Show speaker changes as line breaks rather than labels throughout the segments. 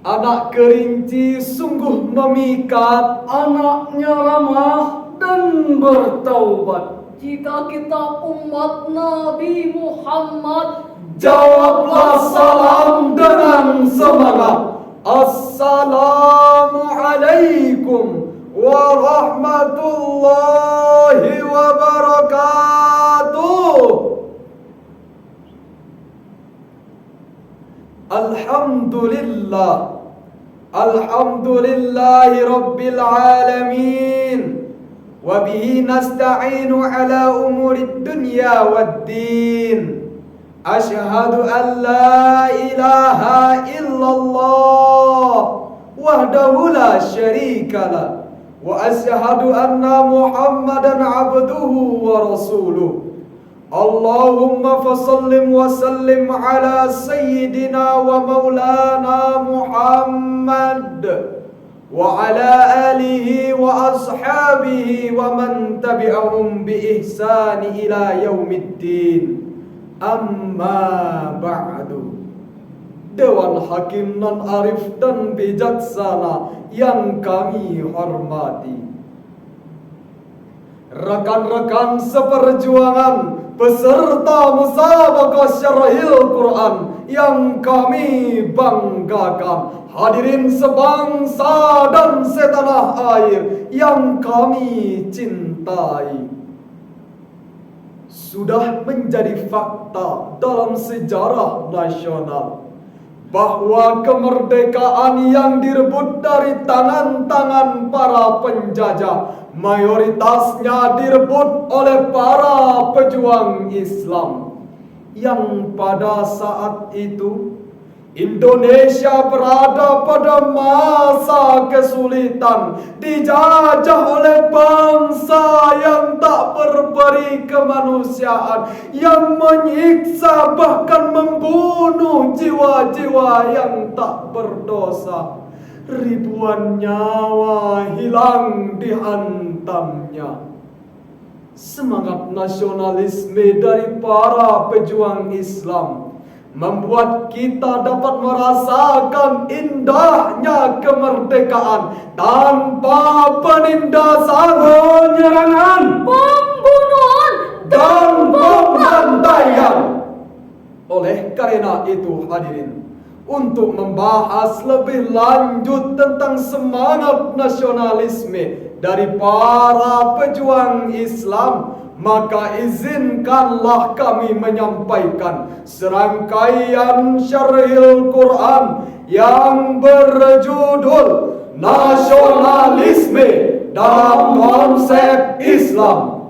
Anak kerinci sungguh memikat,
anaknya ramah dan bertaubat.
Jika kita umat Nabi Muhammad,
jawablah salam dengan semangat. Assalamualaikum warahmatullahi wabarakatuh. Alhamdulillah, alhamdulillahi rabbil alamin, wa bihi nasta'inu ala umurid dunya waddin. Asyhadu an la ilaha illallah wahdahu la syarika lah, wa asyhadu anna Muhammadan abduhu wa rasuluh. Allahumma fasallim wa sallim ala sayyidina wa maulana Muhammad wa ala alihi wa ashabihi wa man tabi'ahum bi ihsani ila yaumiddin. Amma ba'du. Dewan Hakim nan arif dan bijaksana yang kami hormati, rekan-rekan seperjuangan peserta musabaqah syarahil Quran yang kami banggakan, hadirin sebangsa dan setanah air yang kami cintai. Sudah menjadi fakta dalam sejarah nasional bahwa kemerdekaan yang direbut dari tangan-tangan para penjajah mayoritasnya direbut oleh para pejuang Islam, yang pada saat itu Indonesia berada pada masa kesulitan, dijajah oleh bangsa yang tak berberi kemanusiaan, yang menyiksa bahkan membunuh jiwa-jiwa yang tak berdosa. Ribuan nyawa hilang dihantamnya. Semangat nasionalisme dari para pejuang Islam membuat kita dapat merasakan indahnya kemerdekaan tanpa penindasan, penyerangan,
pembunuhan,
dan pembantaian. Oleh karena itu hadirin, untuk membahas lebih lanjut tentang semangat nasionalisme dari para pejuang Islam, maka izinkanlah kami menyampaikan serangkaian syarhil Quran yang berjudul Nasionalisme dalam Konsep Islam.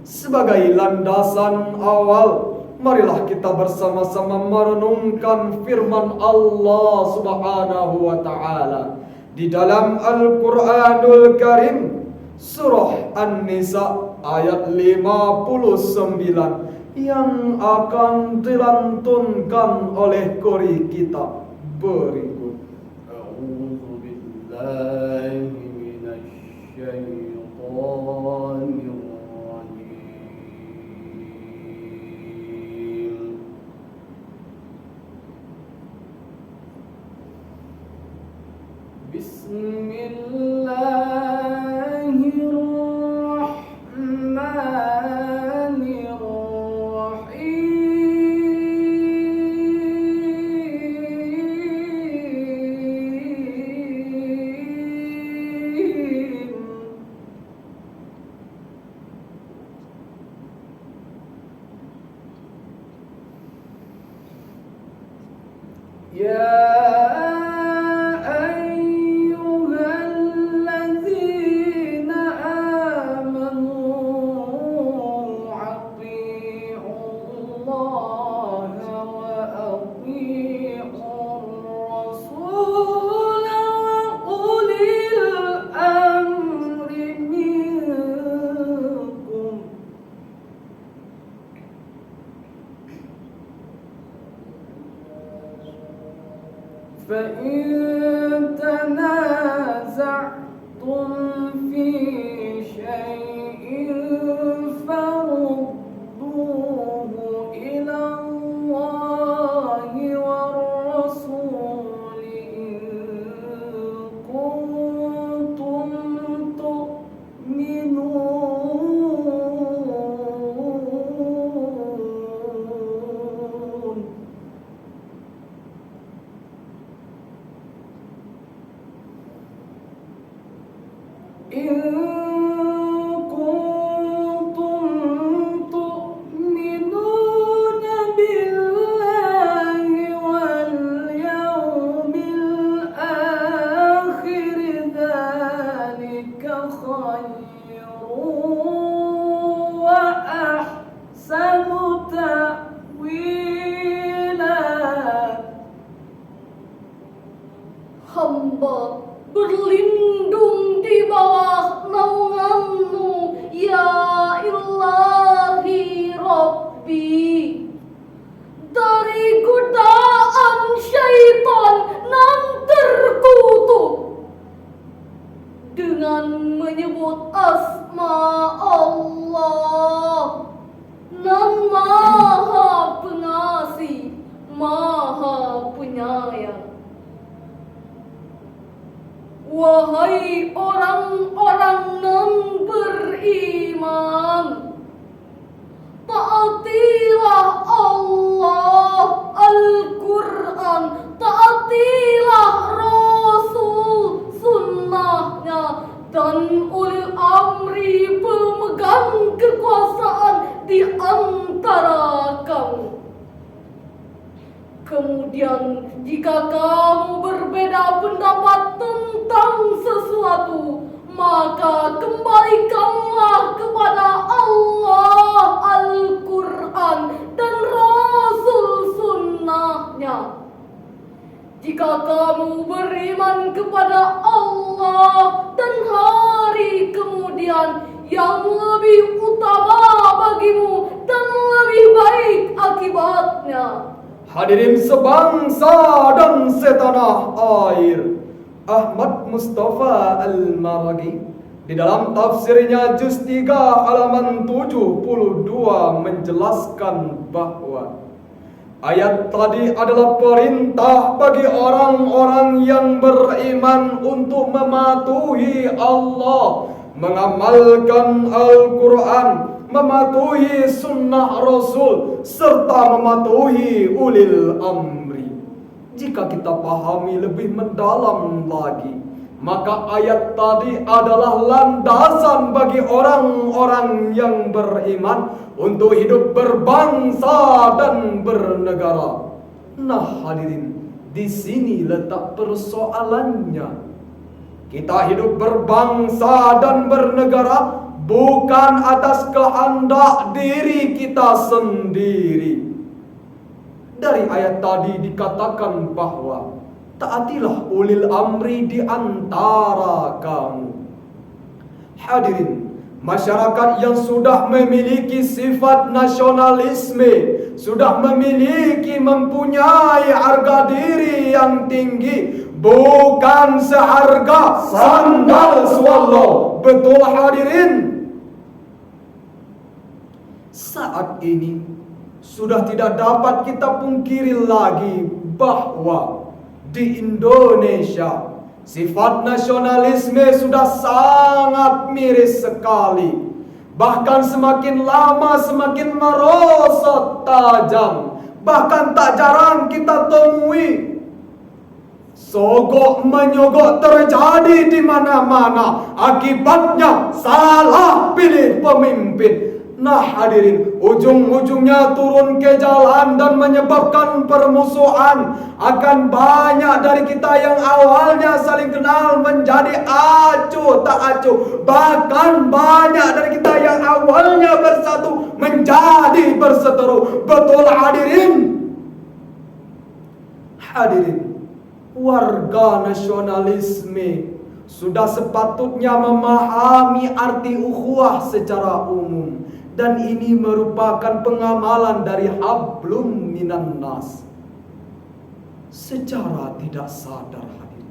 Sebagai landasan awal, marilah kita bersama-sama merenungkan firman Allah Subhanahu wa taala di dalam Al-Qur'anul Karim, surah An-Nisa ayat 59 yang akan dilantunkan oleh qori kita berikut.
A'udzu billahi minasy syaithanir rajim. فإن تنازعتم في شيء فردوه إلى الله والرسول إن
hamba berlindung di bawah naungan-Mu, ya Ilahi Rabbi, dari godaan syaitan nan terkutuk. Dengan menyebut asma Allah nan Maha Pengasih, Maha Penyayang. Wahai orang-orang nan beriman, taatilah Allah, Al-Quran, taatilah Rasul, sunnahnya, dan ulil amri, pemegang kekuasaan di antara kamu. Kemudian jika kamu berbeda pendapat tentang sesuatu, maka kembalikanlah kepada Allah, Al-Quran, dan Rasul sunnahnya. Jika kamu beriman kepada Allah dan hari kemudian, yang lebih utama bagimu dan lebih baik akibatnya.
Hadirin sebangsa dan setanah air, Ahmad Mustafa Al-Maragi di dalam tafsirnya juz 3 halaman 72 menjelaskan bahwa ayat tadi adalah perintah bagi orang-orang yang beriman untuk mematuhi Allah, mengamalkan Al-Quran, mematuhi sunnah Rasul, serta mematuhi ulil amri. Jika kita pahami lebih mendalam lagi, maka ayat tadi adalah landasan bagi orang-orang yang beriman untuk hidup berbangsa dan bernegara. Nah hadirin, di sini letak persoalannya. Kita hidup berbangsa dan bernegara bukan atas kehendak diri kita sendiri. Dari ayat tadi dikatakan bahwa taatilah ulil amri di antara kamu. Hadirin, masyarakat yang sudah memiliki sifat nasionalisme, sudah mempunyai harga diri yang tinggi, bukan seharga sandal swallow. Betul hadirin? Saat ini sudah tidak dapat kita pungkiri lagi bahwa di Indonesia sifat nasionalisme sudah sangat miris sekali. Bahkan semakin lama semakin merosot tajam. Bahkan tak jarang kita temui sogok menyogok terjadi di mana-mana. Akibatnya salah pilih pemimpin. Nah hadirin, ujung-ujungnya turun ke jalan dan menyebabkan permusuhan. Akan banyak dari kita yang awalnya saling kenal menjadi acuh tak acuh. Bahkan banyak dari kita yang awalnya bersatu menjadi berseteru. Betul hadirin? Hadirin, warga nasionalisme sudah sepatutnya memahami arti ukhuwah secara umum. Dan ini merupakan pengamalan dari hablum minan nas. Secara tidak sadar hadirin,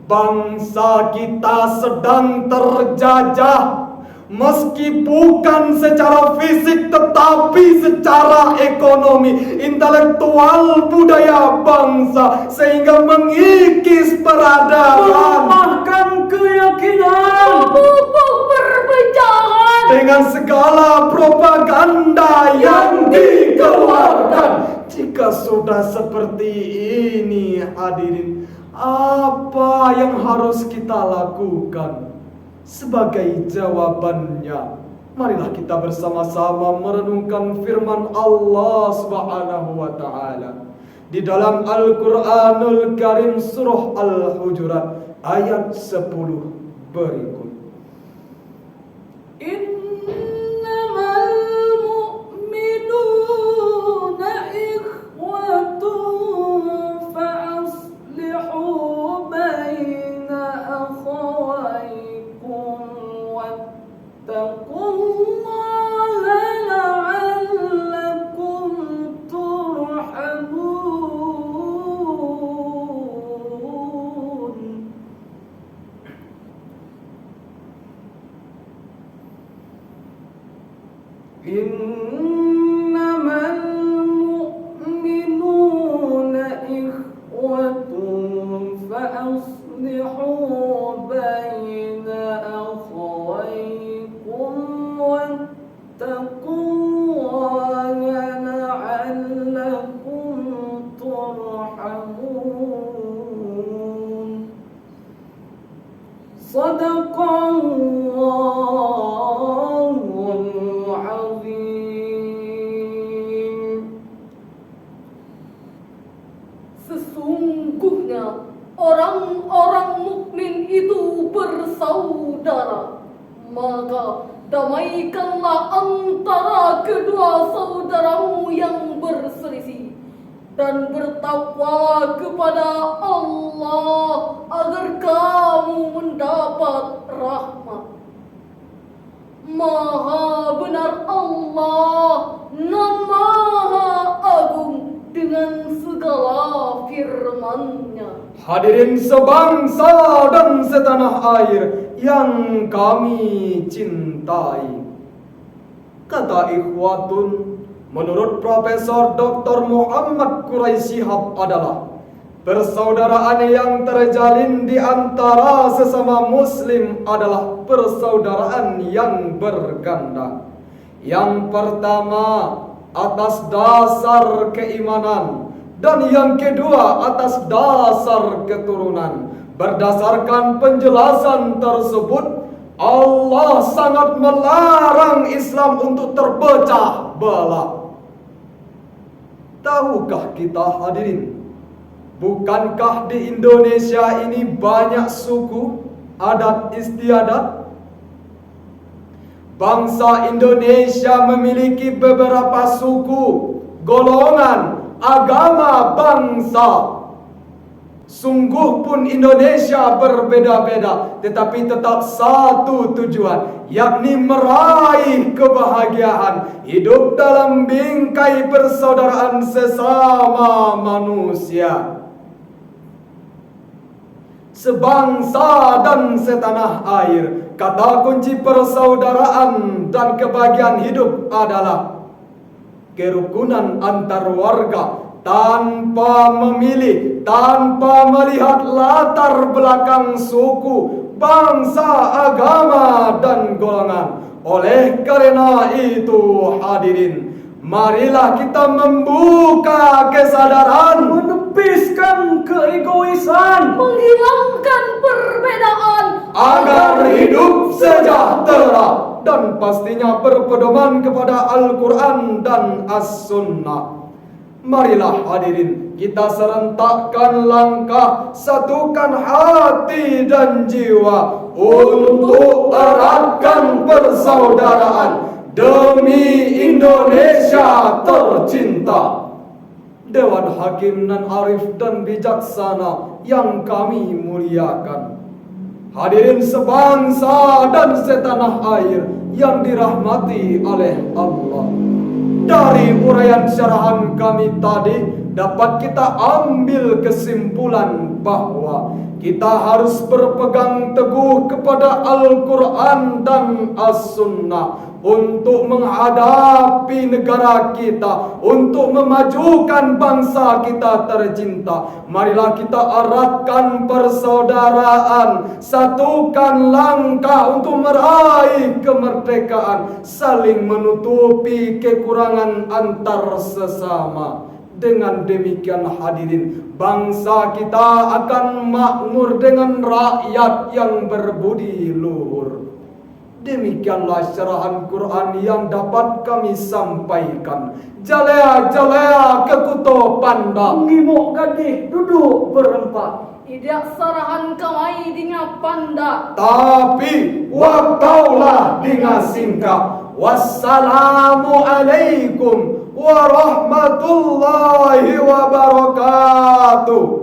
bangsa kita sedang terjajah. Meski bukan secara fisik tetapi secara ekonomi, intelektual, budaya bangsa, sehingga mengikis peradaban,
melemahkan keyakinan,
memupuk perpecahan,
dengan segala propaganda yang dikeluarkan. Jika sudah seperti ini hadirin, apa yang harus kita lakukan? Sebagai jawabannya, marilah kita bersama-sama merenungkan firman Allah Subhanahu wa taala di dalam Al-Qur'anul Karim surah Al-Hujurat ayat 10 berikut.
innamal mu'minuna ikhwatun fa aslihu Sadaqallahul azim.
Sesungguhnya orang-orang mukmin itu bersaudara, maka damaikanlah antara kedua saudaramu yang berselisih, dan bertakwalah kepada Allah agar kamu mendapat rahmat. Maha benar Allah nan Maha Agung dengan segala firman-Nya.
Hadirin sebangsa dan setanah air yang kami cintai. Kata ikhwatun, menurut Profesor Dr. Muhammad Quraisyihab adalah persaudaraan yang terjalin di antara sesama muslim adalah persaudaraan yang berganda. Yang pertama atas dasar keimanan, dan yang kedua atas dasar keturunan. Berdasarkan penjelasan tersebut, Allah sangat melarang Islam untuk terpecah belah. Tahukah kita hadirin, bukankah di Indonesia ini banyak suku, adat istiadat? Bangsa Indonesia memiliki beberapa suku, golongan, agama, bangsa. Sungguh pun Indonesia berbeda-beda, tetapi tetap satu tujuan, yakni meraih kebahagiaan, hidup dalam bingkai persaudaraan sesama manusia, sebangsa dan setanah air. Kata kunci persaudaraan dan kebahagiaan hidup adalah kerukunan antar warga, tanpa memilih, tanpa melihat latar belakang suku, bangsa, agama, dan golongan. Oleh karena itu hadirin, marilah kita membuka kesadaran,
Menepiskan keegoisan,
Menghilangkan perbedaan
agar hidup sejahtera dan pastinya berpedoman kepada Al-Quran dan As-Sunnah. Marilah hadirin, kita serentakkan langkah, satukan hati dan jiwa untuk eratkan persaudaraan demi Indonesia tercinta. Dewan Hakim nan arif dan bijaksana yang kami muliakan, hadirin sebangsa dan setanah air yang dirahmati oleh Allah. Dari uraian syarahan kami tadi dapat kita ambil kesimpulan bahwa kita harus berpegang teguh kepada Al-Quran dan As-Sunnah untuk menghadapi negara kita, untuk memajukan bangsa kita tercinta. Marilah kita eratkan persaudaraan, satukan langkah untuk meraih kemerdekaan, saling menutupi kekurangan antar sesama. Dengan demikian hadirin, bangsa kita akan makmur dengan rakyat yang berbudi luhur. Demikianlah syarahan Quran yang dapat kami sampaikan. Jalea-jalea ke kuto panda,
Ngimok gadih duduk berempat.
Idak sarahan kamai dengan panda.
tapi waktaulah dengan singkat. Wassalamualaikum warahmatullahi wabarakatuh.